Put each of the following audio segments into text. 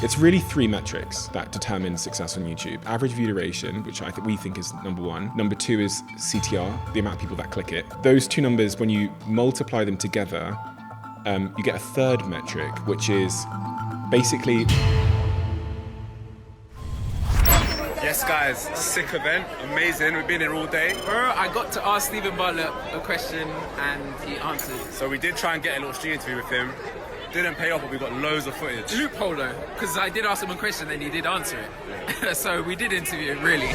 It's really three metrics that determine success on YouTube. Average view duration, which we think is number one. Number two is CTR, the amount of people that click it. Those two numbers, when you multiply them together, you get a third metric, which is basically... Yes, guys, sick event, amazing. We've been here all day. Bro, I got to ask Steven Bartlett a question and he answered. So we did try and get a little street interview with him. Didn't pay off, but we got loads of footage. Loophole though, because I did ask him a question and he did answer it. Yeah. So we did interview him, really.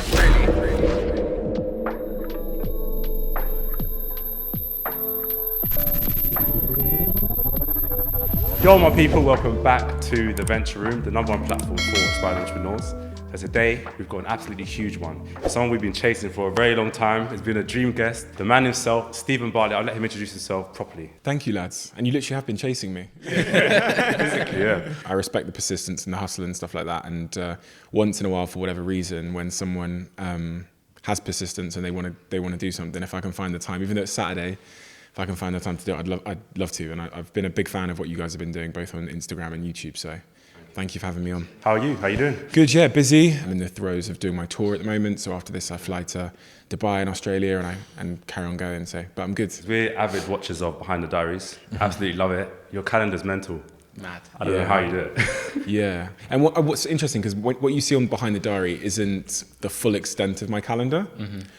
Yo, my people, welcome back to the Venture Room, the number one platform for aspiring entrepreneurs. So today, we've got an absolutely huge one. Someone we've been chasing for a very long time. Has been a dream guest. The man himself, Steven Bartlett. I'll let him introduce himself properly. Thank you, lads. And you literally have been chasing me. Physically, yeah. I respect the persistence and the hustle and stuff like that. And once in a while, for whatever reason, when someone has persistence and they want to do something, if I can find the time, even though it's Saturday, if I can find the time to do it, I'd love to. And I've been a big fan of what you guys have been doing, both on Instagram and YouTube. So thank you for having me on. How are you? How you doing? Good, yeah, busy. I'm in the throes of doing my tour at the moment. So after this, I fly to Dubai and Australia and carry on going. So, but I'm good. We're avid watchers of Behind the Diaries. Absolutely love it. Your calendar's mental. Mad. I don't know how you do it. Yeah. And what's interesting, because what you see on Behind the Diary isn't the full extent of my calendar.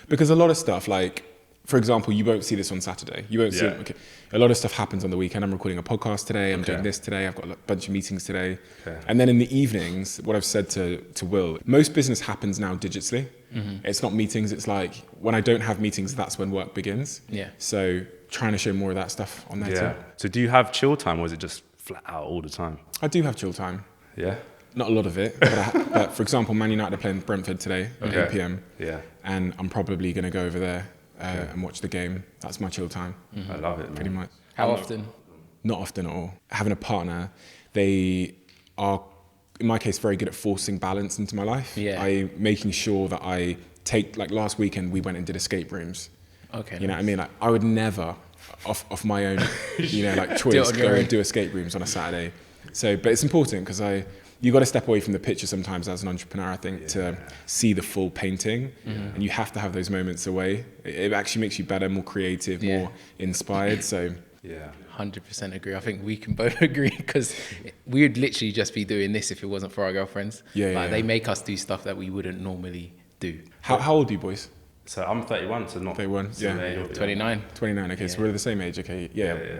Because a lot of stuff, like, for example, you won't see this on Saturday. You won't see it. Okay. A lot of stuff happens on the weekend. I'm recording a podcast today. I'm doing this today. I've got a bunch of meetings today. Okay. And then in the evenings, what I've said to Huel, most business happens now digitally. It's not meetings. It's like when I don't have meetings, that's when work begins. Yeah. So trying to show more of that stuff on there too. So do you have chill time or is it just flat out all the time? I do have chill time. Yeah. Not a lot of it, but for example, Man United are playing Brentford today at 8 p.m. Yeah. And I'm probably going to go over there and watch the game. That's my chill time. I love it, man. Pretty much. How often? Not often at all. Having a partner, they are, in my case, very good at forcing balance into my life. Yeah. Making sure that I take, like last weekend, we went and did escape rooms. Okay. You know what I mean? Like, I would never, off my own, choice, go and do escape rooms on a Saturday. So, but it's important because you got to step away from the picture sometimes as an entrepreneur, I think, to see the full painting. And you have to have those moments away. It actually makes you better, more creative, more inspired. So, yeah, 100% agree. I think we can both agree because we would literally just be doing this if it wasn't for our girlfriends. They make us do stuff that we wouldn't normally do. How old are you boys? So I'm 31, so not 31. So yeah, 29. 29. Okay, so we're the same age. Okay,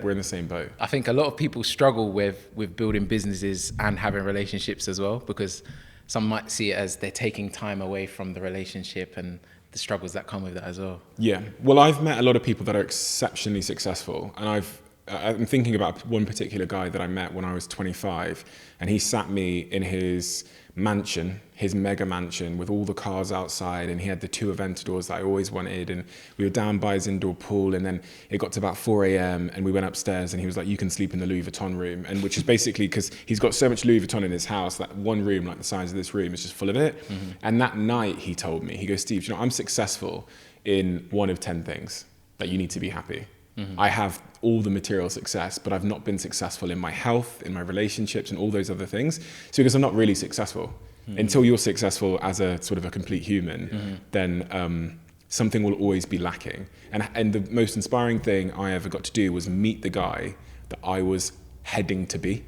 we're in the same boat. I think a lot of people struggle with building businesses and having relationships as well, because some might see it as they're taking time away from the relationship and the struggles that come with that as well. Yeah, well, I've met a lot of people that are exceptionally successful, and I'm thinking about one particular guy that I met when I was 25, and he sat me in his mansion, his mega mansion with all the cars outside, and he had the 2 Aventadors that I always wanted, and we were down by his indoor pool, and then it got to about 4 a.m. and we went upstairs and he was like, you can sleep in the Louis Vuitton room, and which is basically because he's got so much Louis Vuitton in his house that one room, like the size of this room, is just full of it. And that night he told me, he goes, Steve, I'm successful in one of 10 things that you need to be happy. I have all the material success, but I've not been successful in my health, in my relationships, and all those other things. So because I'm not really successful. Until you're successful as a sort of a complete human, then something will always be lacking. And the most inspiring thing I ever got to do was meet the guy that I was heading to be,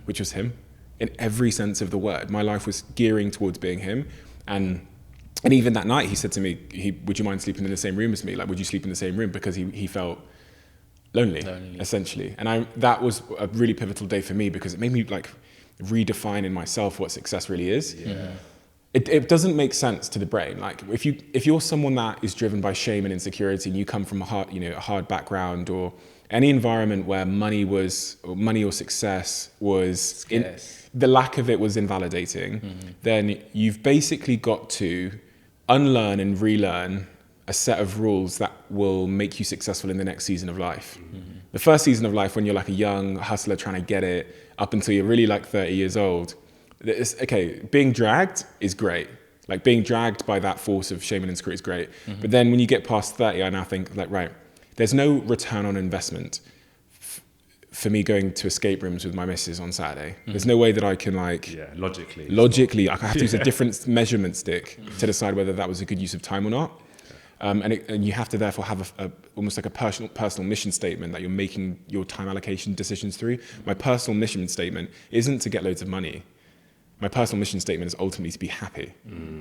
which was him. In every sense of the word, my life was gearing towards being him. And even that night, he said to me, would you mind sleeping in the same room as me? Like, would you sleep in the same room? Because he felt lonely, essentially. And that was a really pivotal day for me because it made me like redefine in myself what success really is. Yeah. It doesn't make sense to the brain. Like if you're someone that is driven by shame and insecurity and you come from a hard background or any environment where money or success was, the lack of it was invalidating, then you've basically got to unlearn and relearn a set of rules that will make you successful in the next season of life. The first season of life, when you're like a young hustler trying to get it up until you're really like 30 years old, being dragged is great. Like being dragged by that force of shame and insecurity is great. But then when you get past 30, I now think like, right, there's no return on investment for me going to escape rooms with my missus on Saturday. There's no way that I can like logically I have to use a different measurement stick to decide whether that was a good use of time or not. And you have to therefore have almost like a personal mission statement that you're making your time allocation decisions through. My personal mission statement isn't to get loads of money. My personal mission statement is ultimately to be happy.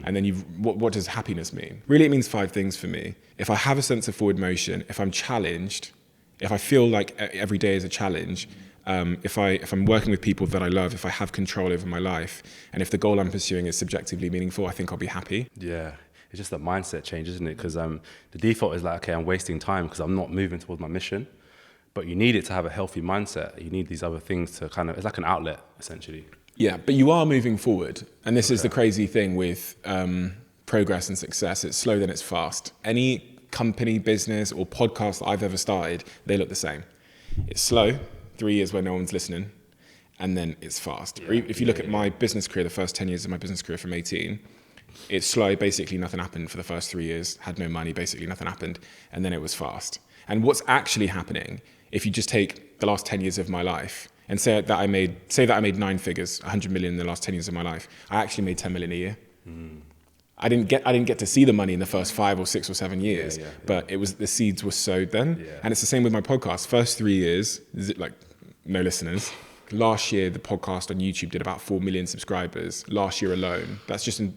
And then what does happiness mean? Really, it means 5 things for me. If I have a sense of forward motion, if I'm challenged, if I feel like every day is a challenge, if I'm working with people that I love, if I have control over my life, and if the goal I'm pursuing is subjectively meaningful, I think I'll be happy. Yeah. It's just a mindset change, isn't it? Because the default is like, okay, I'm wasting time because I'm not moving towards my mission. But you need it to have a healthy mindset. You need these other things to kind of, it's like an outlet, essentially. Yeah, but you are moving forward. And this is the crazy thing with progress and success. It's slow, then it's fast. Any company, business, or podcast that I've ever started, they look the same. It's slow, 3 years where no one's listening, and then it's fast. If you look at my business career, the first 10 years of my business career from 18, it's slow, basically nothing happened for the first 3 years, had no money, basically nothing happened, and then it was fast. And what's actually happening, if you just take the last 10 years of my life and say that I made 9 figures, 100 million in the last 10 years of my life, I actually made 10 million a year. I didn't get to see the money in the first 5 or 6 or 7 years, but it was, the seeds were sowed then. And it's the same with my podcast. First 3 years, like no listeners. Last year, the podcast on YouTube did about 4 million subscribers. Last year alone, that's just in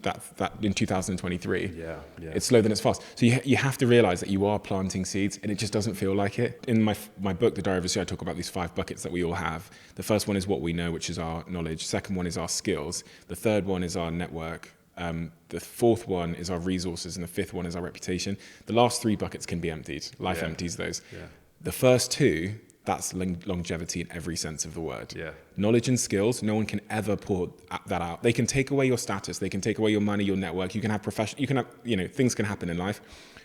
in 2023. It's slow, then it's fast. So you have to realize that you are planting seeds, and it just doesn't feel like it. In my book, The Diary of a CEO, I talk about these 5 buckets that we all have. The first one is what we know, which is our knowledge. Second one is our skills. The third one is our network. The fourth one is our resources, and the fifth one is our reputation. The last 3 buckets can be emptied. Life empties those. The first 2, that's longevity in every sense of the word. Knowledge and skills, no one can ever pour that out. They can take away your status, they can take away your money, your network, you can have things can happen in life.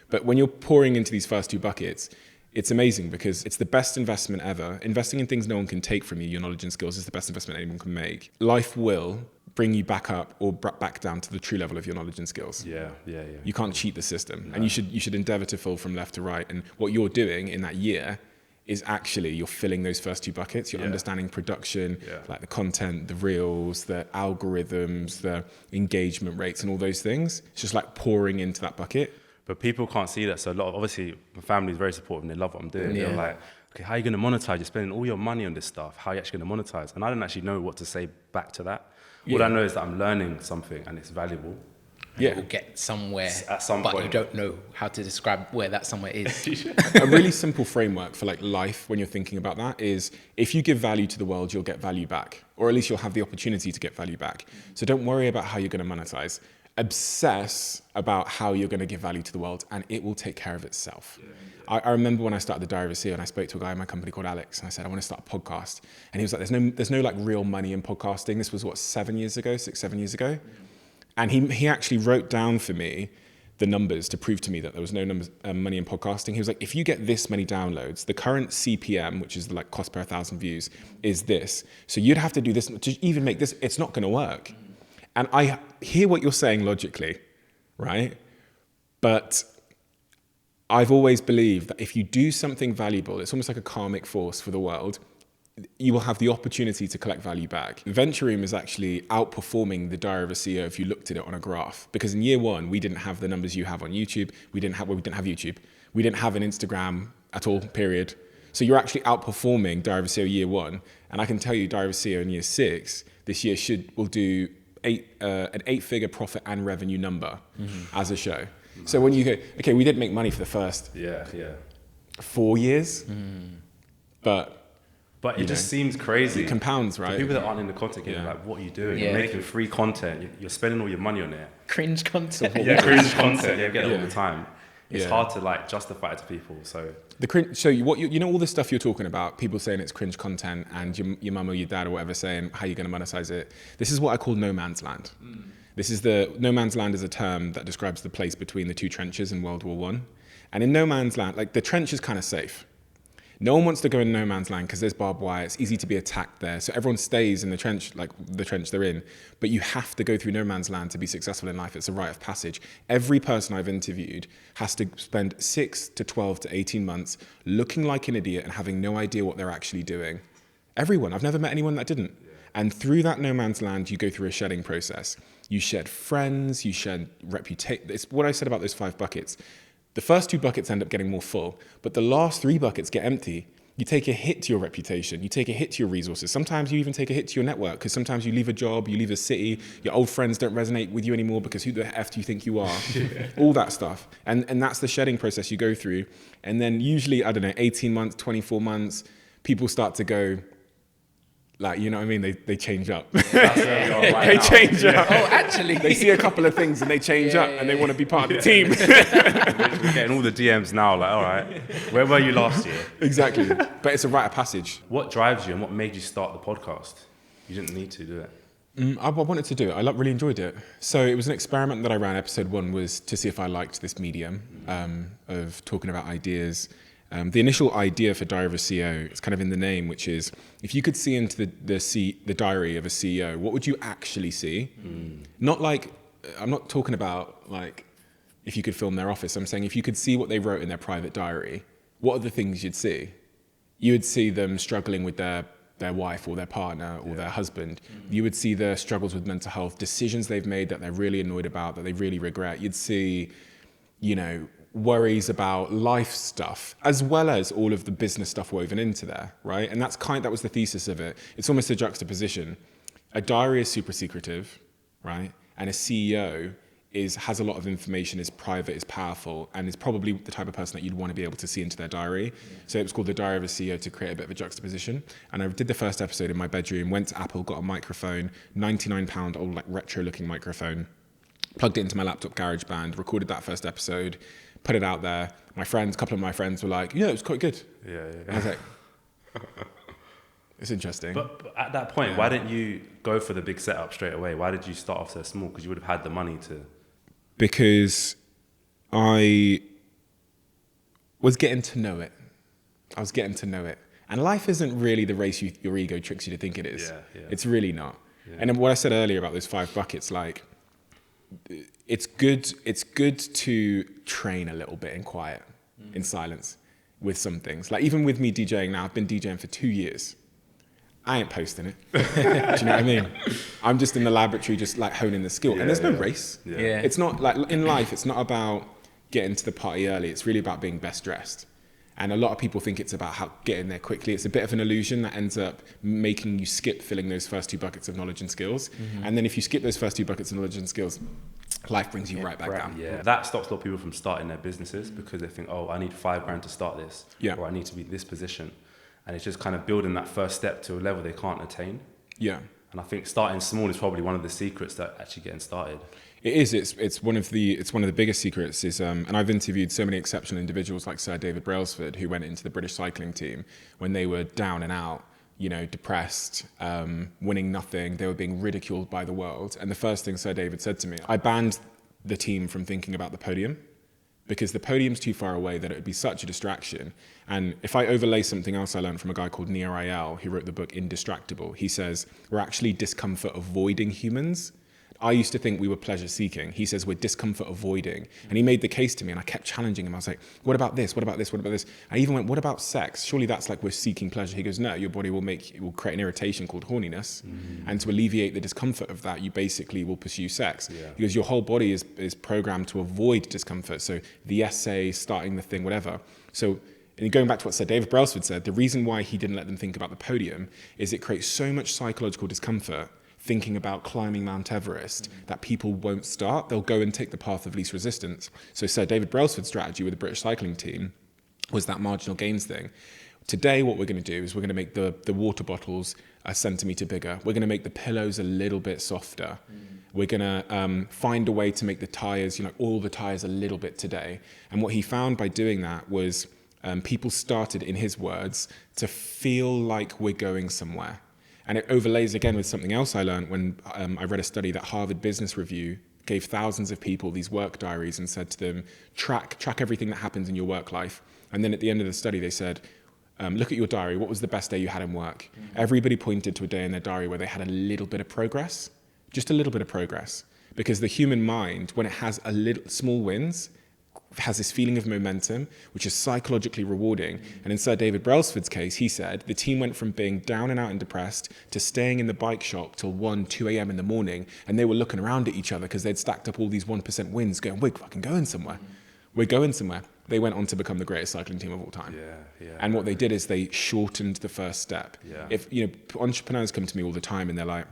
But when you're pouring into these first 2 buckets, it's amazing because it's the best investment ever. Investing in things no one can take from you, your knowledge and skills, is the best investment anyone can make. Life will bring you back up or back down to the true level of your knowledge and skills. You can't cheat the system. And you should endeavor to fill from left to right. And what you're doing in that year is actually you're filling those first 2 buckets. You're understanding production, like the content, the reels, the algorithms, the engagement rates, and all those things. It's just like pouring into that bucket. But people can't see that. So obviously, my family is very supportive and they love what I'm doing. They're like, okay, how are you going to monetize? You're spending all your money on this stuff. How are you actually going to monetize? And I don't actually know what to say back to that. All I know is that I'm learning something and it's valuable. It will get somewhere at some point. But you don't know how to describe where that somewhere is. A really simple framework for like life when you're thinking about that is if you give value to the world, you'll get value back, or at least you'll have the opportunity to get value back. So don't worry about how you're going to monetize. Obsess about how you're going to give value to the world, and it will take care of itself. I remember when I started the Diary of a CEO and I spoke to a guy in my company called Alex, and I said, I want to start a podcast. And he was like, there's no like real money in podcasting. This was 7 years ago. And he actually wrote down for me the numbers to prove to me that there was no money in podcasting. He was like, if you get this many downloads, the current CPM, which is the like cost per 1,000 views, is this. So you'd have to do this to even make this. It's not going to work. And I hear what you're saying logically, right? But I've always believed that if you do something valuable, it's almost like a karmic force for the world. You will have the opportunity to collect value back. Venture Room is actually outperforming the Diary of a CEO if you looked at it on a graph. Because in year 1, we didn't have the numbers you have on YouTube. We didn't have YouTube. We didn't have an Instagram at all, period. So you're actually outperforming Diary of a CEO year 1. And I can tell you Diary of a CEO in year 6, this year will do an 8-figure profit and revenue number as a show. Nice. So when you go, okay, we didn't make money for the first 4 years, but it just seems crazy. It compounds, right? For people that aren't in the content game, like, what are you doing? You're making free content. You're spending all your money on it. Cringe content. Cringe content. You get it all the time. It's hard to like justify it to people. So the cringe. So you know all the stuff you're talking about. People saying it's cringe content, and your mum or your dad or whatever saying how you're going to monetize it. This is what I call no man's land. This is no man's land is a term that describes the place between the 2 trenches in World War I. And in no man's land, like the trench is kind of safe. No one wants to go in no man's land because there's barbed wire. It's easy to be attacked there. So everyone stays in the trench, like the trench they're in. But you have to go through no man's land to be successful in life. It's a rite of passage. Every person I've interviewed has to spend 6 to 12 to 18 months looking like an idiot and having no idea what they're actually doing. Everyone. I've never met anyone that didn't. And through that no man's land, you go through a shedding process. You shed friends, you shed reputation. It's what I said about those 5 buckets. The first 2 buckets end up getting more full, but the last 3 buckets get empty. You take a hit to your reputation, you take a hit to your resources. Sometimes you even take a hit to your network, because sometimes you leave a job, you leave a city, your old friends don't resonate with you anymore because who the F do you think you are? All that stuff. And that's the shedding process you go through. And then usually, 18 months, 24 months, people start to go, like, you know what I mean? They change up. They change up. Oh, actually. They see a couple of things and they change up and they want to be part of the team. We're getting all the DMs now, like, all right, where were you last year? Exactly. But it's a rite of passage. What drives you and what made you start the podcast? You didn't need to do it. I wanted to do it. I really enjoyed it. So it was an experiment that I ran. Episode 1 was to see if I liked this medium of talking about ideas. The initial idea for Diary of a CEO, it's kind of in the name, which is if you could see into the diary of a CEO, what would you actually see? Not like, I'm not talking about like if you could film their office. I'm saying if you could see what they wrote in their private diary, what are the things you'd see? You would see them struggling with their wife or their partner or their husband. You would see their struggles with mental health, decisions they've made that they're really annoyed about, that they really regret. You'd see, worries about life stuff, as well as all of the business stuff woven into there, right? And that was the thesis of it. It's almost a juxtaposition. A diary is super secretive, right? And a CEO has a lot of information, is private, is powerful, and is probably the type of person that you'd want to be able to see into their diary. So it was called The Diary of a CEO to create a bit of a juxtaposition. And I did the first episode in my bedroom, went to Apple, got a microphone, £99 old, like retro-looking microphone, plugged it into my laptop GarageBand, recorded that first episode, put it out there. A couple of my friends were like, yeah, it was quite good. Yeah. And I was like, it's interesting. But at that point, why didn't you go for the big setup straight away? Why did you start off so small? Because you would have had the money to... Because I was getting to know it. And life isn't really the race your ego tricks you to think it is. Yeah. It's really not. Yeah. And then what I said earlier about those 5 buckets, like, it's good to train a little bit in quiet, in silence, with some things. Like even with me DJing now, I've been DJing for 2 years. I ain't posting it. Do you know what I mean? I'm just in the laboratory, just like honing the skill. And there's no race. Yeah. It's not like in life, it's not about getting to the party early. It's really about being best dressed. And a lot of people think it's about how getting there quickly. It's a bit of an illusion that ends up making you skip filling those first 2 buckets of knowledge and skills. And then if you skip those first 2 buckets of knowledge and skills, life brings you right back down. Yeah, that stops a lot of people from starting their businesses because they think, oh, I need $5,000 to start this, or I need to be in this position. And it's just kind of building that first step to a level they can't attain. Yeah. And I think starting small is probably one of the secrets that actually getting started. It is. It's one of the biggest secrets. And I've interviewed so many exceptional individuals like Sir David Brailsford, who went into the British cycling team when they were down and out, depressed, winning nothing. They were being ridiculed by the world. And the first thing Sir David said to me, I banned the team from thinking about the podium because the podium's too far away that it would be such a distraction. And if I overlay something else I learned from a guy called Nir Eyal, who wrote the book Indistractable, he says, we're actually discomfort avoiding humans. I used to think we were pleasure seeking. He says we're discomfort avoiding. And he made the case to me and I kept challenging him. I was like, what about this? What about this? What about this? I even went, what about sex? Surely that's like we're seeking pleasure. He goes, no, your body will create an irritation called horniness. And to alleviate the discomfort of that, you basically will pursue sex. Yeah. Because your whole body is programmed to avoid discomfort. So the essay, starting the thing, whatever. So and going back to what Sir David Brailsford said, the reason why he didn't let them think about the podium is it creates so much psychological discomfort thinking about climbing Mount Everest that people won't start. They'll go and take the path of least resistance. So Sir David Brailsford's strategy with the British cycling team was that marginal gains thing. Today, what we're going to do is we're going to make the water bottles a centimetre bigger. We're going to make the pillows a little bit softer. We're going to find a way to make the tyres, all the tyres a little bit today. And what he found by doing that was people started, in his words, to feel like we're going somewhere. And it overlays again with something else I learned when I read a study that Harvard Business Review gave thousands of people these work diaries and said to them, track everything that happens in your work life. And then at the end of the study, they said, look at your diary. What was the best day you had in work? Everybody pointed to a day in their diary where they had a little bit of progress, just a little bit of progress. Because the human mind, when it has small wins, has this feeling of momentum, which is psychologically rewarding. And in Sir David Brailsford's case, he said the team went from being down and out and depressed to staying in the bike shop till 2 a.m. in the morning. And they were looking around at each other because they'd stacked up all these 1% wins going, we're fucking going somewhere. We're going somewhere. They went on to become the greatest cycling team of all time. And what they did is they shortened the first step. If entrepreneurs come to me all the time and they're like,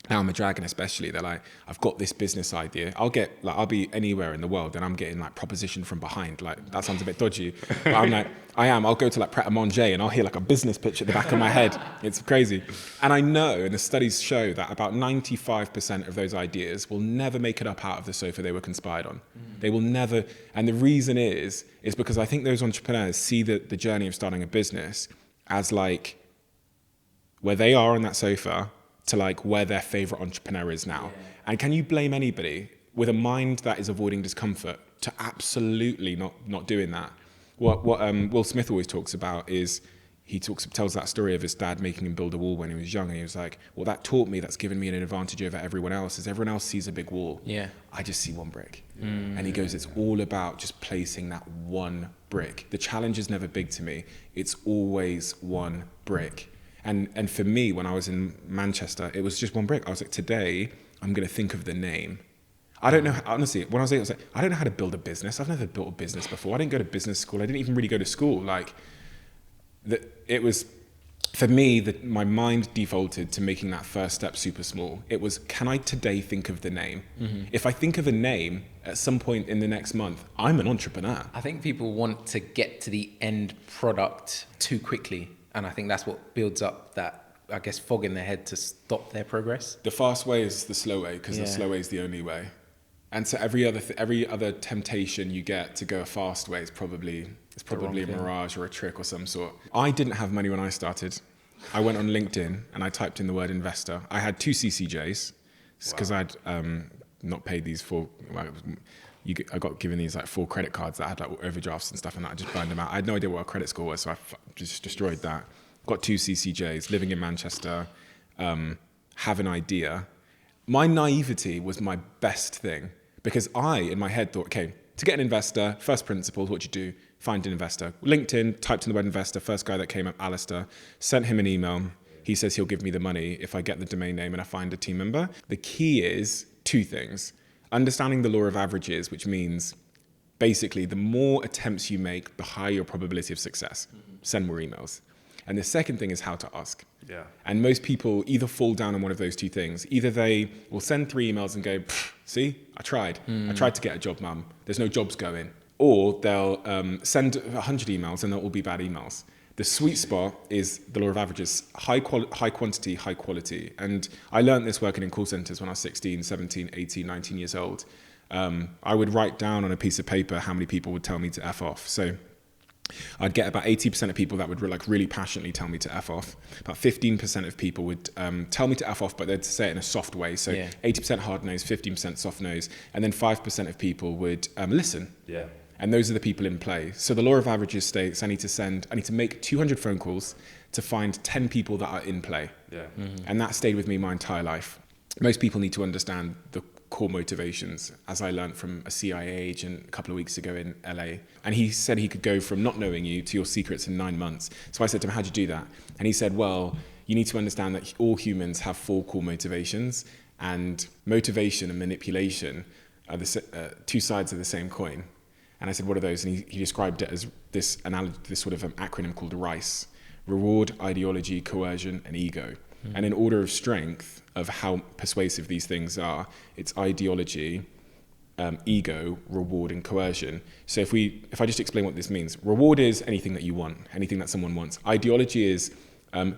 now I'm a dragon especially, they're like, I've got this business idea. I'll be anywhere in the world and I'm getting like proposition from behind. Like, that sounds a bit dodgy. But I'm like, I'll go to like Pret a Manger and I'll hear like a business pitch at the back of my head. It's crazy. And I know, and the studies show that about 95% of those ideas will never make it up out of the sofa they were conspired on. They will never, and the reason is because I think those entrepreneurs see the journey of starting a business as like where they are on that sofa to like where their favorite entrepreneur is now. And can you blame anybody with a mind that is avoiding discomfort to absolutely not doing that? What Will Smith always talks about is tells that story of his dad making him build a wall when he was young, and he was like, well, that taught me, that's given me an advantage over everyone else, is everyone else sees a big wall. I just see one brick. And he goes, it's all about just placing that one brick. The challenge is never big to me, it's always one brick. And for me, when I was in Manchester, it was just one brick. I was like, today, I'm going to think of the name. I don't know, honestly, when I was like, I don't know how to build a business. I've never built a business before. I didn't go to business school. I didn't even really go to school. Like, it was, for me, my mind defaulted to making that first step super small. It was, can I today think of the name? If I think of a name at some point in the next month, I'm an entrepreneur. I think people want to get to the end product too quickly. And I think that's what builds up that, I guess, fog in their head to stop their progress. The fast way is the slow way, because the slow way is the only way. And so every other temptation you get to go a fast way is probably a mirage or a trick or some sort. I didn't have money when I started. I went on LinkedIn and I typed in the word investor. I had 2 CCJs because I'd not paid these for. I got given these like 4 credit cards that had like overdrafts and stuff, and I just burned them out. I had no idea what a credit score was, so I just destroyed that. Got 2 CCJs, living in Manchester, have an idea. My naivety was my best thing, because I, in my head, thought, okay, to get an investor, first principles, what you do, find an investor. LinkedIn, typed in the word investor, first guy that came up, Alistair, sent him an email. He says he'll give me the money if I get the domain name and I find a team member. The key is 2 things. Understanding the law of averages, which means basically the more attempts you make, the higher your probability of success. Send more emails. And the second thing is how to ask. And most people either fall down on one of those 2 things. Either they will send 3 emails and go, see, I tried. I tried to get a job, mum. There's no jobs going. Or they'll send 100 emails and they'll all be bad emails. The sweet spot is the law of averages, high quantity, high quality. And I learned this working in call centers when I was 16, 17, 18, 19 years old. I would write down on a piece of paper how many people would tell me to F off. So I'd get about 80% of people that would like really passionately tell me to F off. About 15% of people would tell me to F off, but they'd say it in a soft way. So 80% hard nose, 15% soft nose. And then 5% of people would listen. And those are the people in play. So the law of averages states I need to make 200 phone calls to find 10 people that are in play. And that stayed with me my entire life. Most people need to understand the core motivations, as I learned from a CIA agent a couple of weeks ago in LA. And he said he could go from not knowing you to your secrets in 9 months. So I said to him, how'd you do that? And he said, well, you need to understand that all humans have 4 core motivations, and motivation and manipulation are the 2 sides of the same coin. And I said, what are those? And he described it as this sort of acronym called RICE: reward, ideology, coercion, and ego. And in order of strength of how persuasive these things are, it's ideology, ego, reward, and coercion. So if I just explain what this means, reward is anything that you want, anything that someone wants. Ideology is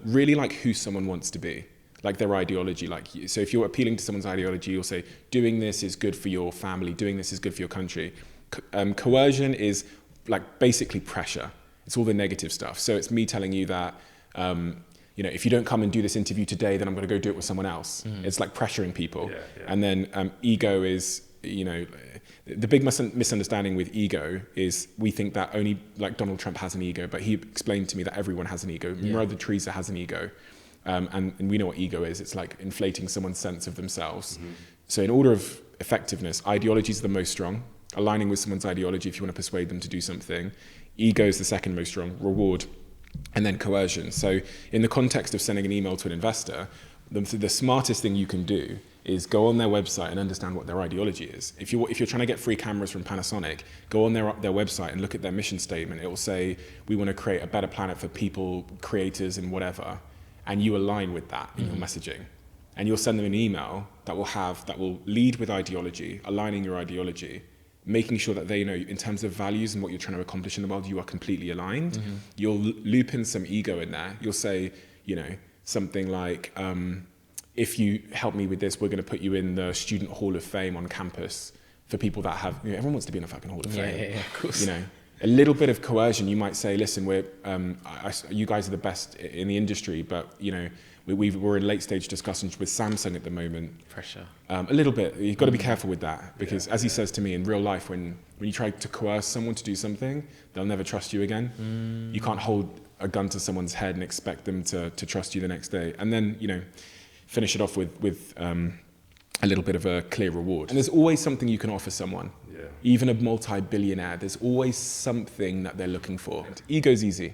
really like who someone wants to be, like their ideology. So if you're appealing to someone's ideology, you'll say, doing this is good for your family, doing this is good for your country. Coercion is like basically pressure. It's all the negative stuff. So it's me telling you that, if you don't come and do this interview today, then I'm going to go do it with someone else. It's like pressuring people. And then ego is, the big misunderstanding with ego is we think that only like Donald Trump has an ego, but he explained to me that everyone has an ego. Mother Teresa has an ego. And we know what ego is. It's like inflating someone's sense of themselves. So in order of effectiveness, ideology is the most strong. aligning with someone's ideology if you want to persuade them to do something. Ego is the second most strong, reward, and then coercion. So in the context of sending an email to an investor, the smartest thing you can do is go on their website and understand what their ideology is. If you're trying to get free cameras from Panasonic, go on their website and look at their mission statement. It will say, we want to create a better planet for people, creators, and whatever. And you align with that in your messaging. And you'll send them an email that will lead with ideology, aligning your ideology, making sure that they know in terms of values and what you're trying to accomplish in the world, you are completely aligned. You'll loop in some ego in there. You'll say, something like, if you help me with this, we're going to put you in the Student Hall of Fame on campus for people that have, everyone wants to be in a fucking Hall of Fame. Yeah, of course. A little bit of coercion, you might say, listen, you guys are the best in the industry, but we're in late stage discussions with Samsung at the moment. Pressure. A little bit. You've got to be careful with that because, as he says to me in real life, when you try to coerce someone to do something, they'll never trust you again. You can't hold a gun to someone's head and expect them to trust you the next day. And then, finish it off with a little bit of a clear reward. And there's always something you can offer someone. Yeah. Even a multi-billionaire, there's always something that they're looking for. Ego's easy.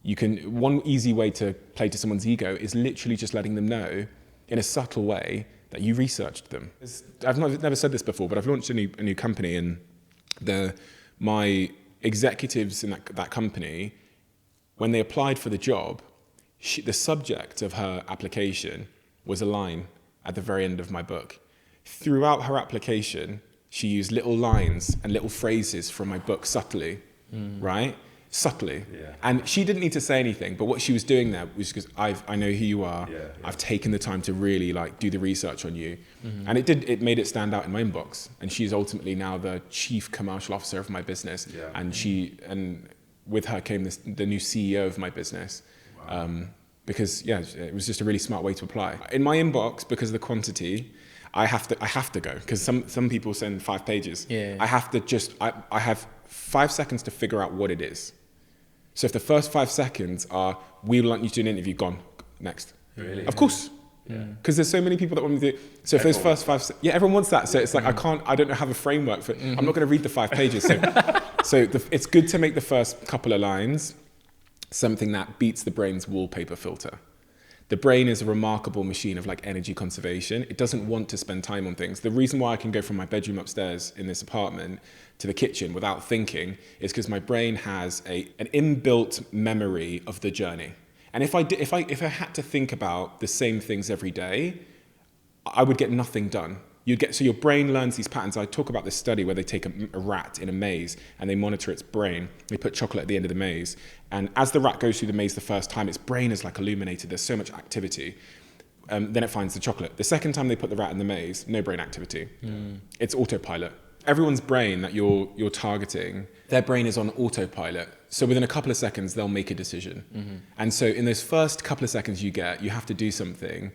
One easy way to play to someone's ego is literally just letting them know in a subtle way that you researched them. I've never said this before, but I've launched a new company, and my executives in that company, when they applied for the job, the subject of her application was a line at the very end of my book. Throughout her application, she used little lines and little phrases from my book subtly, right? Subtly. Yeah. And she didn't need to say anything, but what she was doing there was because I know who you are. Yeah. I've taken the time to really do the research on you. And it made it stand out in my inbox. And she's ultimately now the chief commercial officer of my business. Yeah. And with her came the new CEO of my business. Wow. Because it was just a really smart way to apply. In my inbox, because of the quantity, I have to go, because some people send 5 pages. Yeah. I have to I have 5 seconds to figure out what it is. So if the first 5 seconds are, we would like you to do an interview, gone, next. Really? Of course. Because there's so many people that want me to do. So if those first 5, everyone wants that. So it's like, I don't have a framework for, I'm not going to read the 5 pages. So it's good to make the first couple of lines something that beats the brain's wallpaper filter. The brain is a remarkable machine of energy conservation. It doesn't want to spend time on things. The reason why I can go from my bedroom upstairs in this apartment to the kitchen without thinking is because my brain has an inbuilt memory of the journey. And if I had to think about the same things every day, I would get nothing done. So your brain learns these patterns. I talk about this study where they take a rat in a maze and they monitor its brain. They put chocolate at the end of the maze. And as the rat goes through the maze the first time, its brain is illuminated. There's so much activity. Then it finds the chocolate. The second time they put the rat in the maze, no brain activity. It's autopilot. Everyone's brain that you're targeting, their brain is on autopilot. So within a couple of seconds, they'll make a decision. And so in those first couple of seconds you have to do something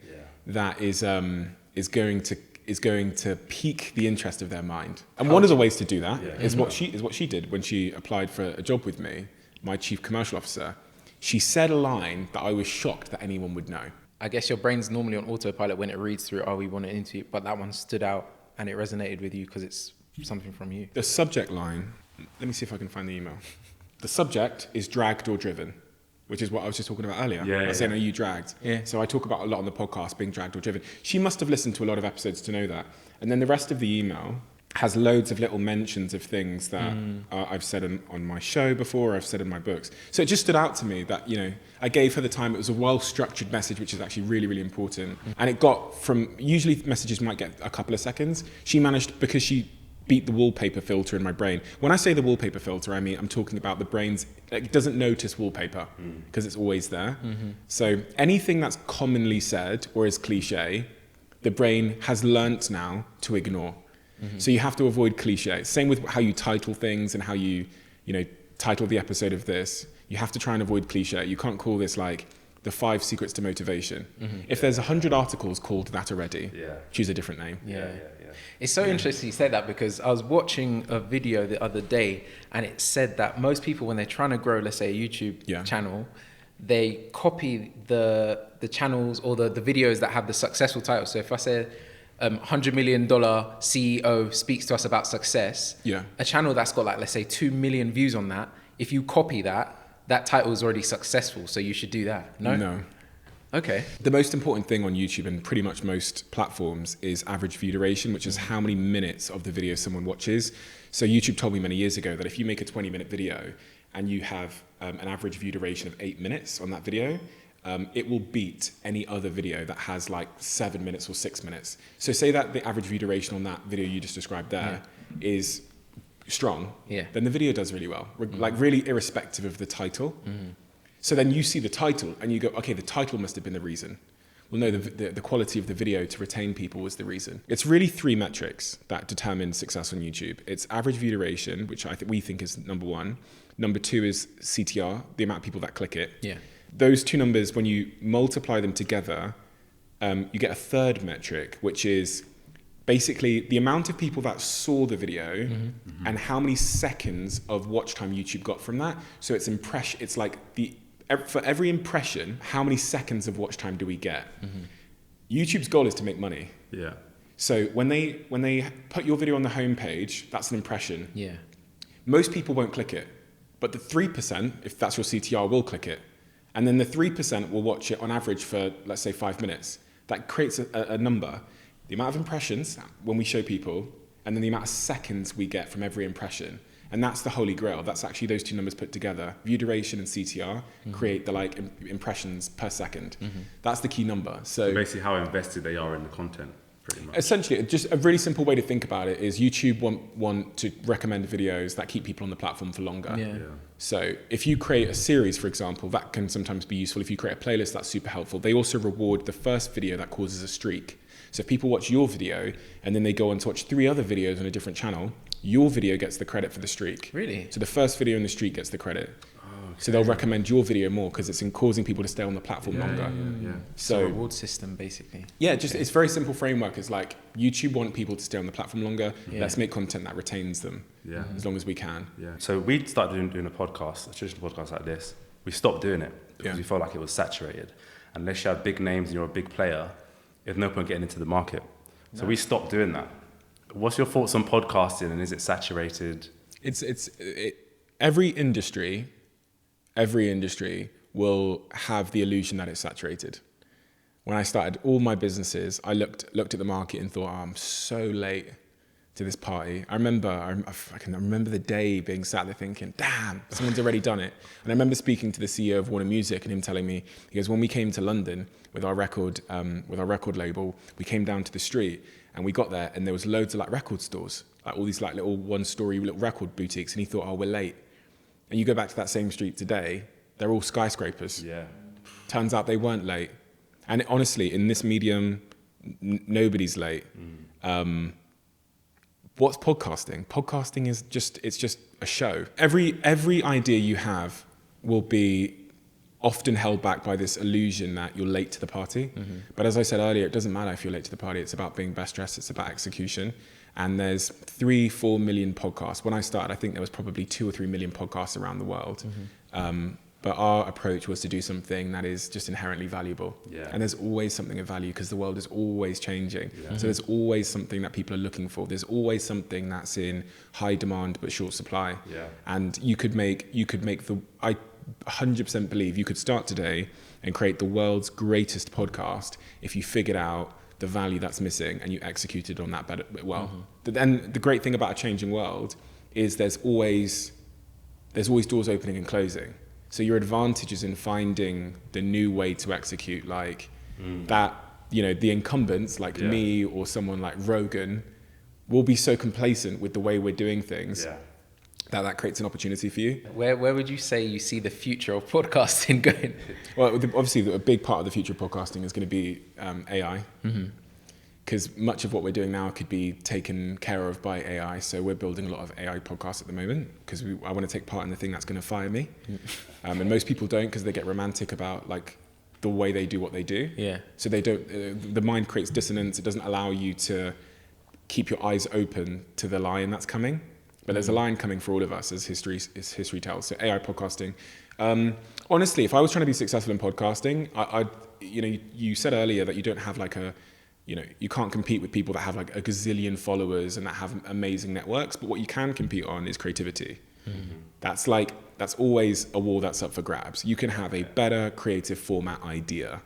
that is going to pique the interest of their mind. And one of the ways to do that is what she did when she applied for a job with me, my chief commercial officer. She said a line that I was shocked that anyone would know. I guess your brain's normally on autopilot when it reads through, we want to interview, but that one stood out and it resonated with you because it's something from you. The subject line, let me see if I can find the email. The subject is dragged or driven, which is what I was just talking about earlier. I was saying, are you dragged? Yeah. So I talk about a lot on the podcast, being dragged or driven. She must have listened to a lot of episodes to know that. And then the rest of the email has loads of little mentions of things that I've said on my show before, I've said in my books. So it just stood out to me that, I gave her the time. It was a well-structured message, which is actually really, really important. And it got from, usually messages might get a couple of seconds. She managed, because she beat the wallpaper filter in my brain. When I say the wallpaper filter, I mean, I'm talking about the brain's, it doesn't notice wallpaper because it's always there. So anything that's commonly said or is cliche, the brain has learnt now to ignore. So you have to avoid cliche. Same with how you title things and how you title the episode of this. You have to try and avoid cliche. You can't call this the 5 secrets to motivation. If there's 100 articles called that already, choose a different name. It's so interesting you said that, because I was watching a video the other day and it said that most people, when they're trying to grow, let's say a YouTube channel, they copy the channels or the videos that have the successful title. So if I say $100 million CEO speaks to us about success. Yeah. A channel that's got like, let's say 2 million views on that. If you copy that, that title is already successful. So you should do that. No? No. Okay. The most important thing on YouTube and pretty much most platforms is average view duration, which is how many minutes of the video someone watches. So YouTube told me many years ago that if you make a 20-minute video and you have an average view duration of 8 minutes on that video, it will beat any other video that has like 7 minutes or 6 minutes. So say that the average view duration on that video you just described there is strong, then the video does really well, like really irrespective of the title. So then you see the title and you go, okay, the title must have been the reason. Well, no, the quality of the video to retain people was the reason. It's really 3 metrics that determine success on YouTube. It's average view duration, which we think is number 1. Number 2 is CTR, the amount of people that click it. Yeah. Those 2 numbers, when you multiply them together, you get a third metric, which is basically the amount of people that saw the video and how many seconds of watch time YouTube got from that. So it's it's like for every impression, how many seconds of watch time do we get? YouTube's goal is to make money. Yeah. So when they put your video on the homepage, that's an impression. Yeah. Most people won't click it, but the 3%, if that's your CTR, will click it. And then the 3% will watch it on average for, let's say, 5 minutes. That creates a number. The amount of impressions when we show people, and then the amount of seconds we get from every impression. And that's the holy grail. That's actually those 2 numbers put together. View duration and CTR create the impressions per second. That's the key number. So basically how invested they are in the content, pretty much. Essentially, just a really simple way to think about it is YouTube want to recommend videos that keep people on the platform for longer. Yeah. So if you create a series, for example, that can sometimes be useful. If you create a playlist, that's super helpful. They also reward the first video that causes a streak. So if people watch your video and then they go on to watch 3 other videos on a different channel, your video gets the credit for the streak. Really? So the first video in the streak gets the credit. So they'll recommend your video more because it's causing people to stay on the platform longer. So reward system, basically. Yeah, it's very simple framework. It's like YouTube want people to stay on the platform longer. Let's make content that retains them as long as we can. Yeah. So we started doing a podcast, a traditional podcast like this. We stopped doing it because we felt like it was saturated. Unless you have big names and you're a big player, there's no point getting into the market. So we stopped doing that. What's your thoughts on podcasting, and is it saturated? Every industry will have the illusion that it's saturated. When I started all my businesses, I looked at the market and thought, I'm so late to this party. I can remember the day being sat there thinking, damn, someone's already done it. And I remember speaking to the CEO of Warner Music and him telling me, he goes, when we came to London with our record label, we came down to the street and we got there and there was loads of record stores, all these little 1-story little record boutiques. And he thought, we're late. And you go back to that same street today, they're all skyscrapers. Yeah. Turns out they weren't late. And honestly, in this medium, nobody's late. What's podcasting? Podcasting is just a show. Every idea you have will be often held back by this illusion that you're late to the party. But as I said earlier, it doesn't matter if you're late to the party. It's about being best dressed. It's about execution. And there's 3-4 million podcasts. When I started, I think there was probably 2 or 3 million podcasts around the world. But our approach was to do something that is just inherently valuable. Yeah. And there's always something of value because the world is always changing. Yeah. So there's always something that people are looking for. There's always something that's in high demand but short supply. Yeah. And I 100% believe you could start today and create the world's greatest podcast if you figured out the value that's missing and you executed on that well. Then the great thing about a changing world is there's always doors opening and closing. So your advantage is in finding the new way to execute, that, the incumbents like me or someone like Rogan will be so complacent with the way we're doing things that creates an opportunity for you. Where would you say you see the future of podcasting going? Well, obviously a big part of the future of podcasting is going to be AI. Because much of what we're doing now could be taken care of by AI. So we're building a lot of AI podcasts at the moment because I want to take part in the thing that's going to fire me. And most people don't because they get romantic about the way they do what they do. Yeah. So they don't. The mind creates dissonance. It doesn't allow you to keep your eyes open to the lion that's coming. But there's a lion coming for all of us, as history tells. So AI podcasting. Honestly, if I was trying to be successful in podcasting, you said earlier that you don't have you know, you can't compete with people that have like a gazillion followers and that have amazing networks. But what you can compete on is creativity. That's always a war that's up for grabs. You can have a better creative format idea.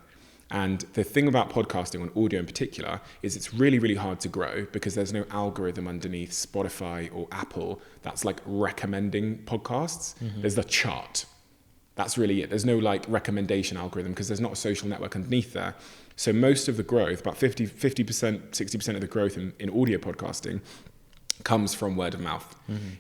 And the thing about podcasting, on audio in particular, is it's really, really hard to grow because there's no algorithm underneath Spotify or Apple that's like recommending podcasts. There's the chart. That's really it. There's no like recommendation algorithm because there's not a social network underneath there. So most of the growth, about 50%, 60% of the growth in audio podcasting comes from word of mouth.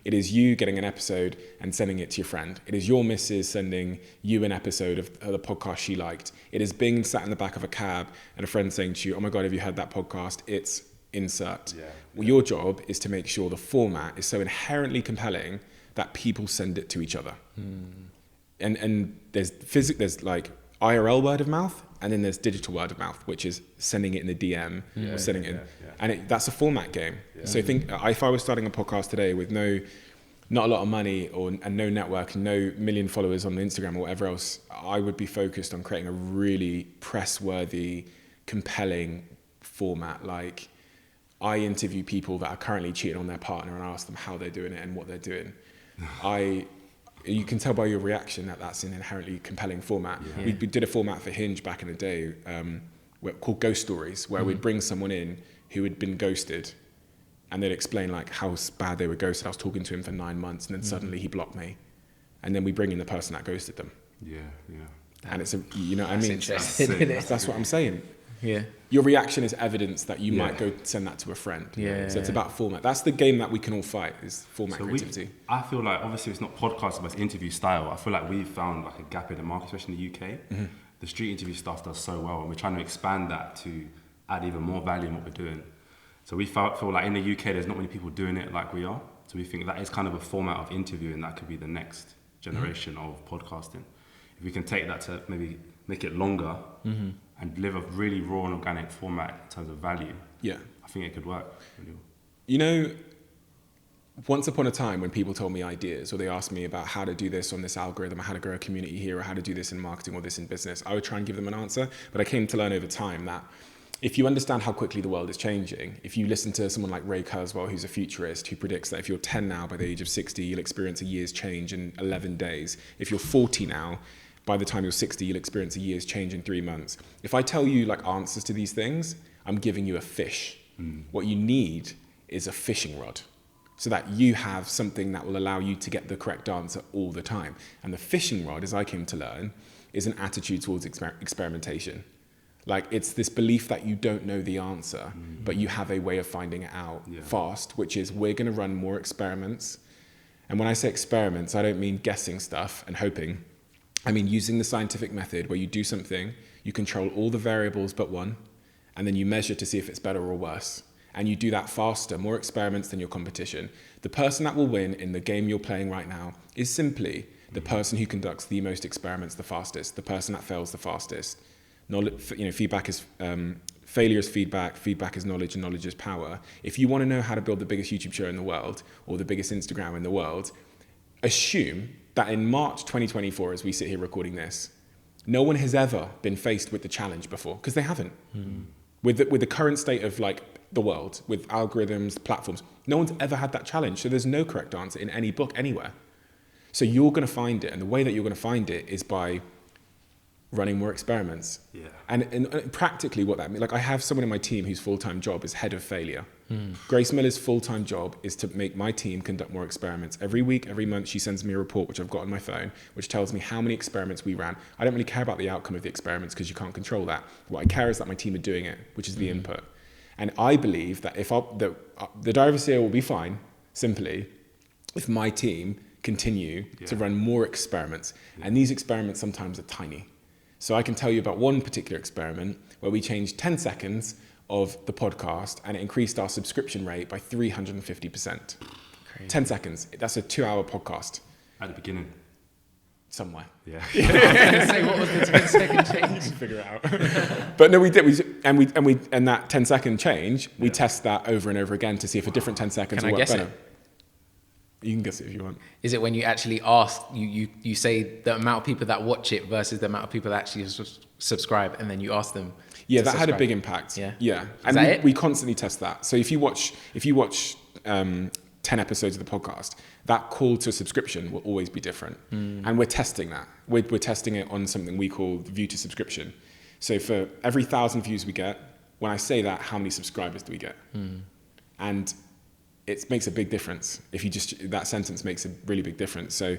It is you getting an episode and sending it to your friend. It is your missus sending you an episode of the podcast she liked. It is being sat in the back of a cab and a friend saying to you, oh my God, have you heard that podcast? It's insert. Well, your job is to make sure the format is so inherently compelling that people send it to each other. And there's like IRL word of mouth, and then there's digital word of mouth, which is sending it in the DM or sending it in. And that's a format game. So if I was starting a podcast today with not a lot of money and no network, and no million followers on Instagram or whatever else, I would be focused on creating a really press-worthy, compelling format. Like, I interview people that are currently cheating on their partner and I ask them how they're doing it and what they're doing. You can tell by your reaction that that's an inherently compelling format. We did a format for Hinge back in the day called Ghost Stories, where we'd bring someone in who had been ghosted, and they'd explain like how bad they were ghosted. I was talking to him for 9 months, and then suddenly he blocked me, and then we bring in the person that ghosted them. And it's you know what I mean? That's what I'm saying. Your reaction is evidence that you might go send that to a friend. So it's about format. That's the game that we can all fight, is format creativity. I feel like, obviously it's not podcast, but it's interview style. I feel like we've found like a gap in the market, especially in the UK. The street interview stuff does so well, and we're trying to expand that to add even more value in what we're doing. So we feel like in the UK there's not many people doing it like we are. So we think that is kind of a format of interviewing that could be the next generation of podcasting. If we can take that to maybe make it longer and deliver a really raw and organic format in terms of value, I think it could work. You know, once upon a time when people told me ideas, or they asked me about how to do this on this algorithm, or how to grow a community here, or how to do this in marketing or this in business, I would try and give them an answer. But I came to learn over time that if you understand how quickly the world is changing, if you listen to someone like Ray Kurzweil, who's a futurist, who predicts that if you're 10 now, by the age of 60, you'll experience a year's change in 11 days. If you're 40 now, by the time you're 60, you'll experience a year's change in 3 months. If I tell you like answers to these things, I'm giving you a fish. What you need is a fishing rod, so that you have something that will allow you to get the correct answer all the time. And the fishing rod, as I came to learn, is an attitude towards experimentation. Like, it's this belief that you don't know the answer, but you have a way of finding it out fast, which is, we're going to run more experiments. And when I say experiments, I don't mean guessing stuff and hoping. I mean using the scientific method, where you do something, you control all the variables but one, and then you measure to see if it's better or worse. And you do that faster, more experiments than your competition. The person that will win in the game you're playing right now is simply the person who conducts the most experiments the fastest, the person that fails the fastest. Feedback is failure is feedback, feedback is knowledge, and knowledge is power. If you want to know how to build the biggest YouTube show in the world, or the biggest Instagram in the world, assume that in March 2024, as we sit here recording this, no one has ever been faced with the challenge before, because they haven't. With the current state of like the world, with algorithms, platforms, no one's ever had that challenge. So there's no correct answer in any book anywhere. So you're going to find it, and the way that you're going to find it is by running more experiments. And practically what that means, like, I have someone in my team whose full-time job is head of failure. Grace Miller's full-time job is to make my team conduct more experiments. Every week, every month, she sends me a report, which I've got on my phone, which tells me how many experiments we ran. I don't really care about the outcome of the experiments, because you can't control that. What I care is that my team are doing it, which is the input. And I believe that the diversity will be fine, simply, if my team continue to run more experiments. And these experiments sometimes are tiny. So I can tell you about one particular experiment where we changed 10 seconds of the podcast, and it increased our subscription rate by 350%. 10 seconds. That's a 2-hour podcast. At the beginning. Somewhere. I was going to say, what was the 10-second change? Figure it out. But no, we did. And that 10-second change, we test that over and over again to see if a different 10 seconds will work better. You can guess it if you want. Is it when you actually ask, you say the amount of people that watch it versus the amount of people that actually subscribe, and then you ask them? Yeah, to that had a subscribe? big impact. Yeah. Yeah. Is And that it? we constantly test that. So if you watch 10 episodes of the podcast, that call to subscription will always be different. And we're testing that. We're testing it on something we call the view to subscription. So for every 1,000 views we get, when I say that, how many subscribers do we get? And it makes a big difference. If you just, that sentence makes a really big difference. So,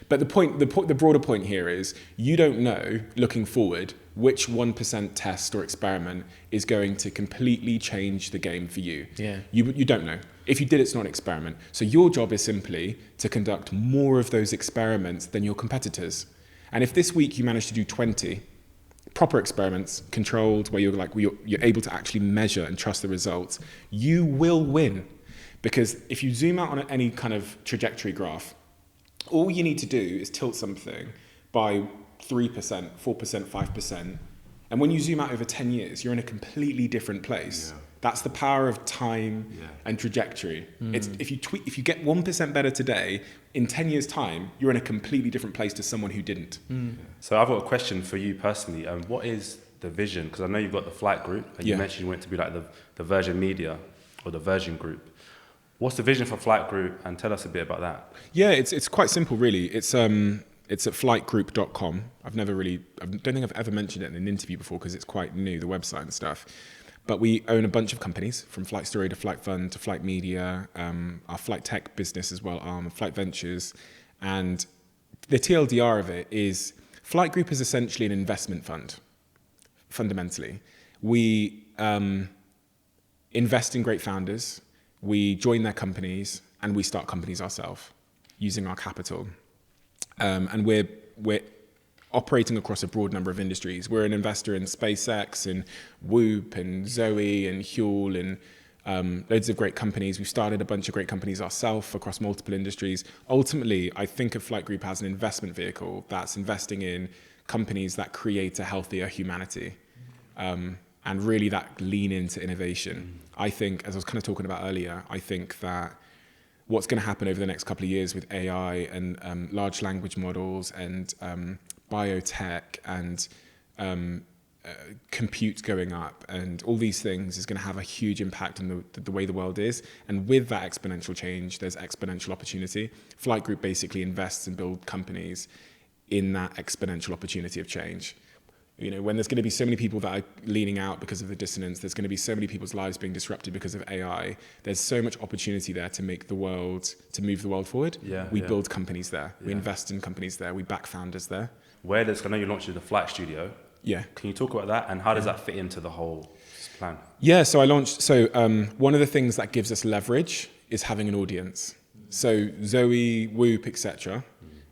but the broader point here is you don't know, looking forward, which 1% test or experiment is going to completely change the game for you. Yeah. You don't know. If you did, it's not an experiment. So your job is simply to conduct more of those experiments than your competitors. And if this week you manage to do 20 proper experiments, controlled, where you're able to actually measure and trust the results, you will win. Because if you zoom out on any kind of trajectory graph, all you need to do is tilt something by 3%, 4%, 5%. And when you zoom out over 10 years, you're in a completely different place. Yeah. That's the power of time and trajectory. It's, if you get 1% better today, in 10 years' time, you're in a completely different place to someone who didn't. So I've got a question for you personally. What is the vision? Because I know you've got the Flight Group, and you mentioned you want it to be like the Virgin Media or the Virgin Group. What's the vision for Flight Group? And tell us a bit about that. Yeah, it's quite simple, really. It's at flightgroup.com. I don't think I've ever mentioned it in an interview before because it's quite new, the website and stuff. But we own a bunch of companies, from Flight Story to Flight Fund to Flight Media, our flight tech business as well, Flight Ventures. And the TLDR of it is Flight Group is essentially an investment fund, fundamentally. We invest in great founders, we join their companies, and we start companies ourselves using our capital. And we're operating across a broad number of industries. We're an investor in SpaceX and Whoop and Zoe and Huel and loads of great companies. We've started a bunch of great companies ourselves across multiple industries. Ultimately, I think of Flight Group as an investment vehicle that's investing in companies that create a healthier humanity and really that lean into innovation. I think, as I was kind of talking about earlier, I think that what's going to happen over the next couple of years with AI and large language models and biotech and compute going up and all these things is going to have a huge impact on the way the world is. And with that exponential change, there's exponential opportunity. Flight Group basically invests and builds companies in that exponential opportunity of change. You know, when there's going to be so many people that are leaning out because of the dissonance, there's going to be so many people's lives being disrupted because of AI. There's so much opportunity there to move the world forward. We build companies there. We invest in companies there. We back founders there. I know you launched the Flight Studio. Yeah. Can you talk about that and how does that fit into the whole plan? Yeah, so one of the things that gives us leverage is having an audience. So Zoe, Whoop, etc.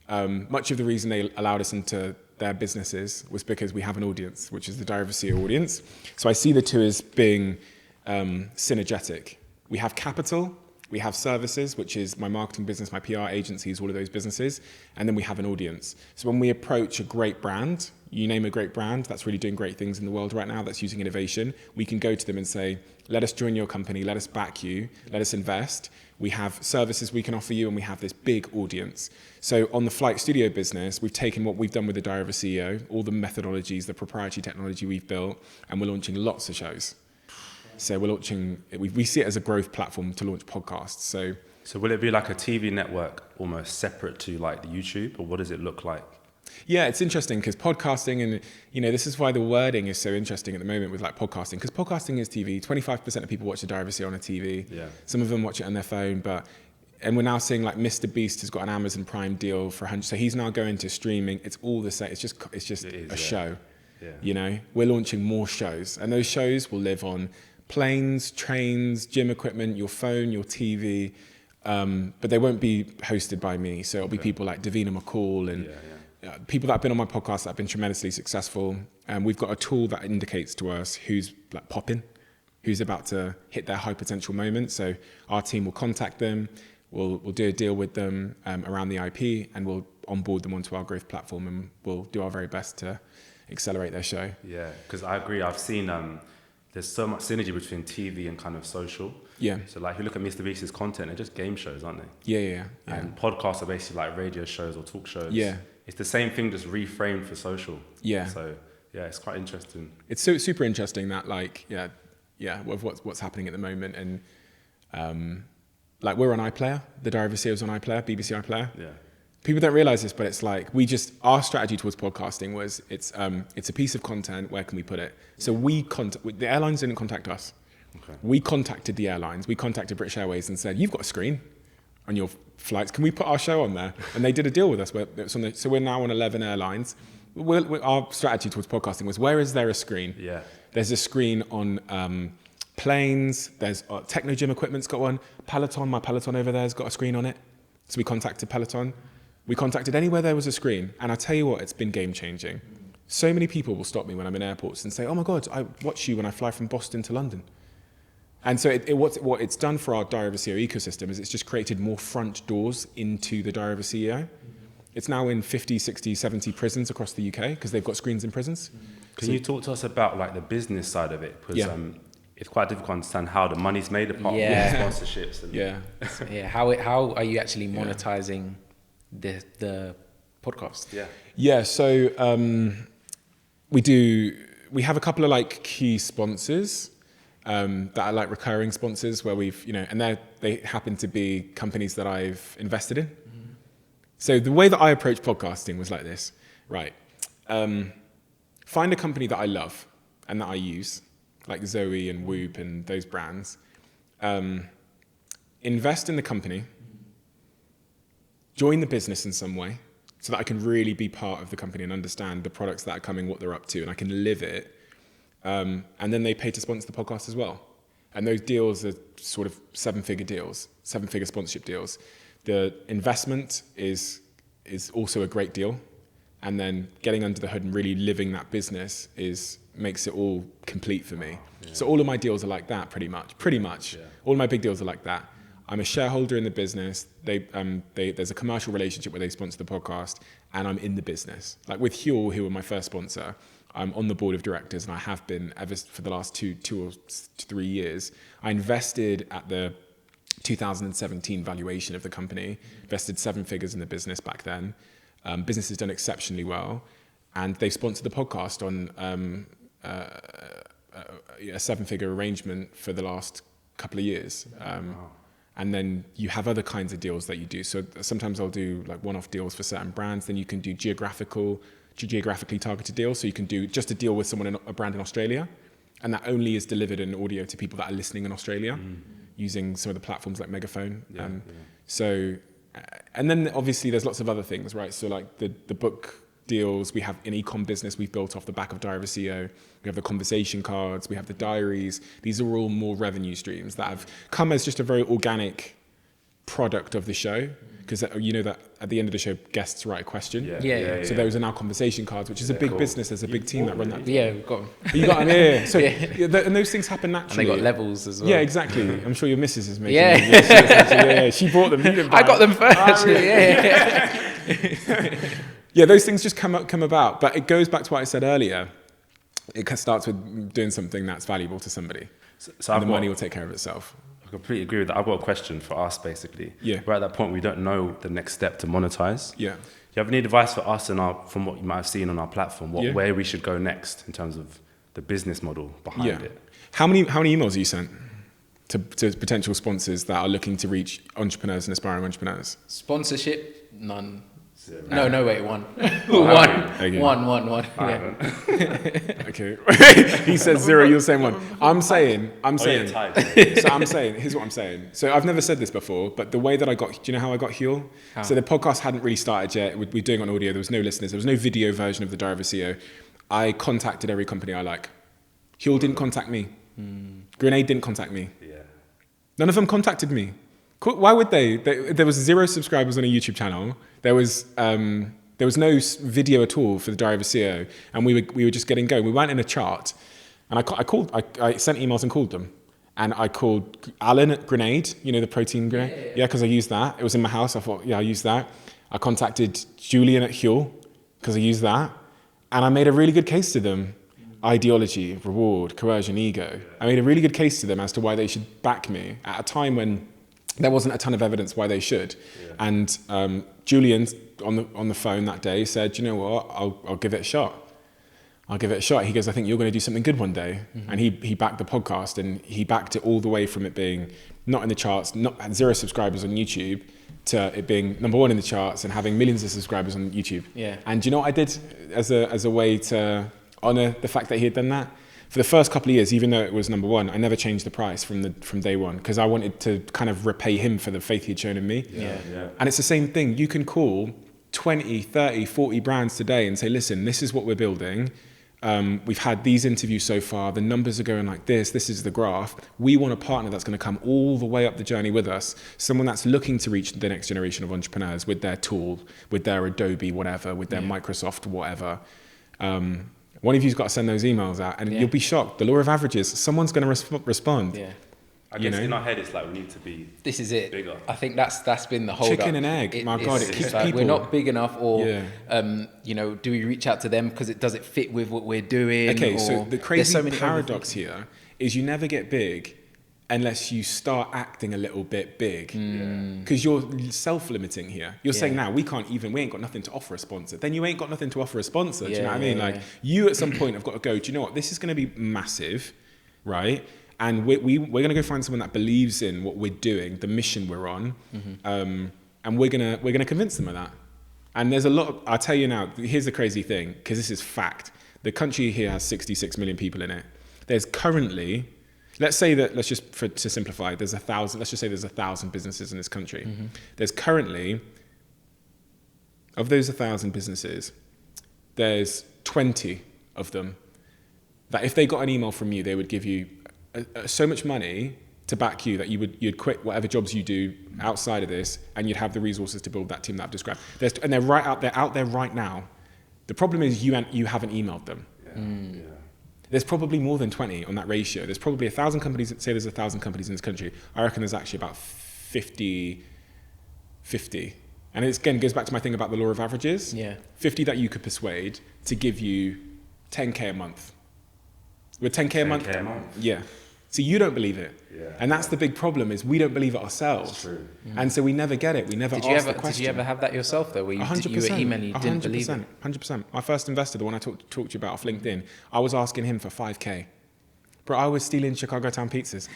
Much of the reason they allowed us into their businesses was because we have an audience, which is the Diary CEO audience. So I see the two as being synergetic. We have capital, we have services, which is my marketing business, my PR agencies, all of those businesses, and then we have an audience. So when we approach a great brand, you name a great brand that's really doing great things in the world right now, that's using innovation, we can go to them and say, let us join your company, let us back you, let us invest. We have services we can offer you, and we have this big audience. So on the Flight Studio business, we've taken what we've done with the Diary of a CEO, all the methodologies, the proprietary technology we've built, and we're launching lots of shows. So we see it as a growth platform to launch podcasts. So will it be like a TV network almost separate to like the YouTube, or what does it look like? Yeah, it's interesting because podcasting, and this is why the wording is so interesting at the moment with like podcasting, because podcasting is TV. 25% of people watch the Diary of a CEO on a TV. Yeah. Some of them watch it on their phone, and we're now seeing like Mr. Beast has got an Amazon Prime deal for 100. So he's now going to streaming. It's all the same. It's just a show. Yeah. We're launching more shows, and those shows will live on planes, trains, gym equipment, your phone, your TV, but they won't be hosted by me. So it'll be people like Davina McCall and people that have been on my podcast that have been tremendously successful. We've got a tool that indicates to us who's like popping, who's about to hit their high potential moment. So our team will contact them, we'll do a deal with them around the IP, and we'll onboard them onto our growth platform, and we'll do our very best to accelerate their show. Yeah, because I agree. I've seen there's so much synergy between TV and kind of social. Yeah. So like if you look at Mr. Beast's content, they're just game shows, aren't they? Yeah. And podcasts are basically like radio shows or talk shows. Yeah. It's the same thing, just reframed for social. Yeah. So Yeah, it's quite interesting. It's so super interesting that with what's happening at the moment, and like we're on iPlayer, the Diary of a CEO is on iPlayer, BBC iPlayer. Yeah. People don't realize this, but it's like our strategy towards podcasting was it's a piece of content. Where can we put it? So the airlines didn't contact us. Okay. We contacted the airlines. We contacted British Airways and said, "You've got a screen on your flights. Can we put our show on there?" And they did a deal with us. So we're now on 11 airlines. Our strategy towards podcasting was, where is there a screen? Yeah. There's a screen on planes. There's Techno Gym Equipment's got one. Peloton, my Peloton over there has got a screen on it. So we contacted Peloton. We contacted anywhere there was a screen. And I tell you what, it's been game changing. So many people will stop me when I'm in airports and say, "Oh my God, I watch you when I fly from Boston to London." And so what it's done for our Diary of a CEO ecosystem is it's just created more front doors into the Diary of a CEO. It's now in 50, 60, 70 prisons across the UK because they've got screens in prisons. Can you talk to us about like the business side of it? Because it's quite difficult to understand how the money's made apart from sponsorships. And Yeah. How are you actually monetizing the podcast? Yeah. So we have a couple of like key sponsors that are like recurring sponsors where we've, and they happen to be companies that I've invested in. So the way that I approach podcasting was like this, right? Find a company that I love and that I use, like Zoe and Whoop and those brands. Invest in the company, join the business in some way so that I can really be part of the company and understand the products that are coming, what they're up to, and I can live it. And then they pay to sponsor the podcast as well. And those deals are sort of seven-figure sponsorship deals. The investment is also a great deal. And then getting under the hood and really living that business makes it all complete for me. Yeah. So all of my deals are like that, pretty much. Yeah. All of my big deals are like that. I'm a shareholder in the business. There's a commercial relationship where they sponsor the podcast, and I'm in the business. Like with Huel, who were my first sponsor, I'm on the board of directors, and I have been ever for the last two or 3 years. I invested at the 2017 valuation of the company, invested 7 figures in the business back then. Business has done exceptionally well, and they've sponsored the podcast on a 7-figure arrangement for the last couple of years. And then you have other kinds of deals that you do. So sometimes I'll do like one-off deals for certain brands. Then you can do geographically targeted deals. So you can do just a deal with a brand in Australia, and that only is delivered in audio to people that are listening in Australia using some of the platforms like Megaphone. So, and then obviously there's lots of other things, right? So like the book deals, we have an e-com business we've built off the back of Diary of a CEO. We have the conversation cards, we have the diaries. These are all more revenue streams that have come as just a very organic product of the show. Because you know that at the end of the show, guests write a question. So those are now conversation cards, which is a big business. There's a big team that run that. Yeah, we've got them. You got them, yeah. So, and those things happen naturally. And they got levels as well. Yeah, exactly. I'm sure your missus is making them. She bought them. You didn't buy I got them first. Yeah, those things just come about. But it goes back to what I said earlier. It starts with doing something that's valuable to somebody. So the money will take care of itself. I completely agree with that. I've got a question for us, basically. Yeah. We're at that point we don't know the next step to monetize. Yeah. Do you have any advice for us from what you might have seen on our platform, where we should go next in terms of the business model behind it? How many emails have you sent to potential sponsors that are looking to reach entrepreneurs and aspiring entrepreneurs? Sponsorship, none. 0. No, wait, one. One. Yeah. Okay. He says 0, you're saying 1. I'm saying. So here's what I'm saying. So I've never said this before, but the way that do you know how I got Huel? So the podcast hadn't really started yet. We're doing it on audio. There was no listeners. There was no video version of the Diary of a CEO. I contacted every company I like. Huel didn't contact me. Grenade didn't contact me. Yeah. None of them contacted me. Why would they? There was 0 subscribers on a YouTube channel. There was no video at all for the Diary of a CEO, and we were just getting going. We weren't in a chart, and I sent emails and called them, and I called Alan at Grenade, the protein grenade, because I used that. It was in my house. I thought, I used that. I contacted Julian at Huel because I used that, and I made a really good case to them. Ideology, reward, coercion, ego. I made a really good case to them as to why they should back me at a time when there wasn't a ton of evidence why they should. And Julian on the phone that day said, you know what, I'll give it a shot. I'll give it a shot. He goes, I think you're going to do something good one day. And he backed the podcast, and he backed it all the way from it being not in the charts, not had 0 subscribers on YouTube, to it being number 1 in the charts and having millions of subscribers on YouTube. Yeah. And do you know what I did as a way to honor the fact that he had done that? For the first couple of years, even though it was number 1, I never changed the price from day one, because I wanted to kind of repay him for the faith he'd shown in me. Yeah. And it's the same thing. You can call 20, 30, 40 brands today and say, listen, this is what we're building. We've had these interviews so far. The numbers are going like this. This is the graph. We want a partner that's going to come all the way up the journey with us. Someone that's looking to reach the next generation of entrepreneurs with their tool, with their Adobe, whatever, with their Microsoft, whatever. One of you's got to send those emails out, and you'll be shocked. The law of averages. Someone's going to respond. Yeah. I guess in our head, it's like we need to be. This is it. Bigger. I think that's been the whole Chicken and egg. My God, it keeps people. We're not big enough, or do we reach out to them because does it fit with what we're doing? Okay, or, so the crazy many paradox here is you never get big unless you start acting a little bit big, because you're self-limiting here. You're saying now we ain't got nothing to offer a sponsor. Then you ain't got nothing to offer a sponsor. Do you know what I mean? Like you at some point have got to go, do you know what? This is going to be massive, right? And we're going to go find someone that believes in what we're doing, the mission we're on, and we're gonna convince them of that. And there's a lot of, I'll tell you now, here's the crazy thing, because this is fact. The country here has 66 million people in it. There's currently, to simplify, there's 1,000, let's just say there's 1,000 businesses in this country. There's currently, of those 1,000 businesses, there's 20 of them that if they got an email from you, they would give you so much money to back you that you'd quit whatever jobs you do outside of this, and you'd have the resources to build that team that I've described. And they're out there right now. The problem is you haven't emailed them. There's probably more than 20 on that ratio. There's probably 1,000 companies. Say there's 1,000 companies in this country. I reckon there's actually about 50. And it again goes back to my thing about the law of averages. 50 that you could persuade to give you 10K a month. With 10K a month? 10K a month. Yeah. So you don't believe it. And that's the big problem, is we don't believe it ourselves. That's true. And so we never get it. We never ask the question. Did you ever have that yourself though, where you were emailing, you didn't believe it? 100%. My first investor, the one I talked to you about off LinkedIn, I was asking him for 5K. Bro, I was stealing Chicago Town pizzas.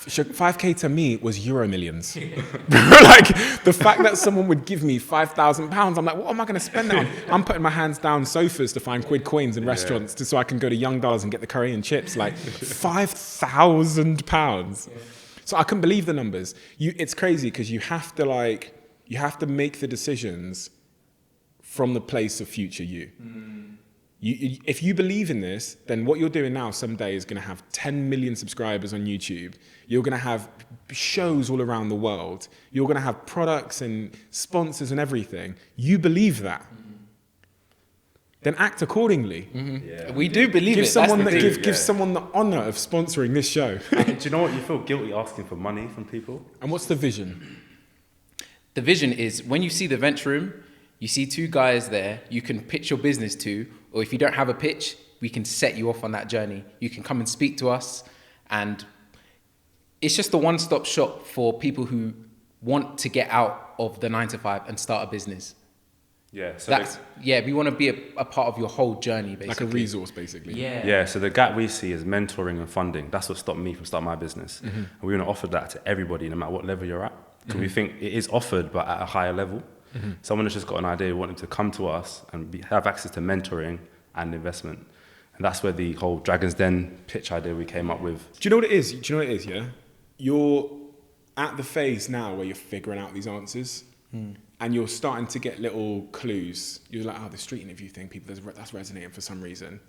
5K to me was Euro millions. Like, the fact that someone would give me £5,000, I'm like, what am I going to spend that on? I'm putting my hands down sofas to find quid coins in restaurants so I can go to Young Dollars and get the curry and chips. Like, £5,000. So I couldn't believe the numbers. It's crazy, because you have to make the decisions from the place of future you. If you believe in this, then what you're doing now someday is going to have 10 million subscribers on YouTube. You're going to have shows all around the world. You're going to have products and sponsors and everything. You believe that. Then act accordingly. We do believe Give someone the honor of sponsoring this show. And do you know what? You feel guilty asking for money from people. And what's the vision? The vision is, when you see the venture room, you see 2 guys there you can pitch your business to, or if you don't have a pitch, we can set you off on that journey. You can come and speak to us, and it's just a one-stop shop for people who want to get out of the 9-to-5 and start a business. So we want to be a part of your whole journey, basically. Like a resource, basically. So the gap we see is mentoring and funding. That's what stopped me from starting my business. And we want to offer that to everybody, no matter what level you're at. Because we think it is offered, but at a higher level. Someone has just got an idea, wanting to come to us and have access to mentoring and investment. And that's where the whole Dragon's Den pitch idea we came up with. Do you know what it is? Yeah? You're at the phase now where you're figuring out these answers. And you're starting to get little clues. You're like, the street interview thing, that's resonating for some reason.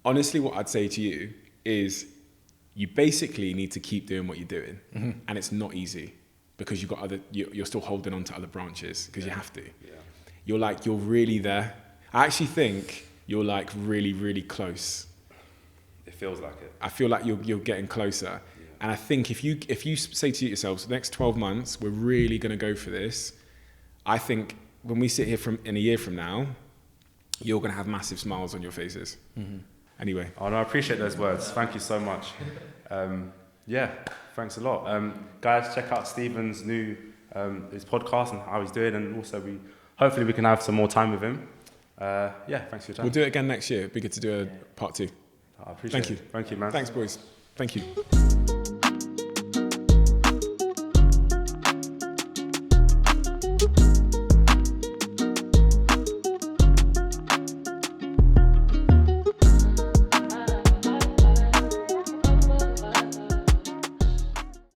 Honestly, what I'd say to you is you basically need to keep doing what you're doing. And it's not easy, because you're still holding on to other branches, because you have to. You're really there. I actually think you're like really, really close. It feels like it. I feel like you're getting closer. And I think if you say to yourselves, the next 12 months, we're really going to go for this. I think when we sit here in a year from now, you're going to have massive smiles on your faces. Anyway. Oh, no, I appreciate those words. Thank you so much. Thanks a lot. Guys, check out Steven's new his podcast and how he's doing, and also hopefully we can have some more time with him. Yeah, thanks for your time. We'll do it again next year. It'd be good to do a part 2. I appreciate Thank you. Thank you, man. Thanks, boys. Thank you.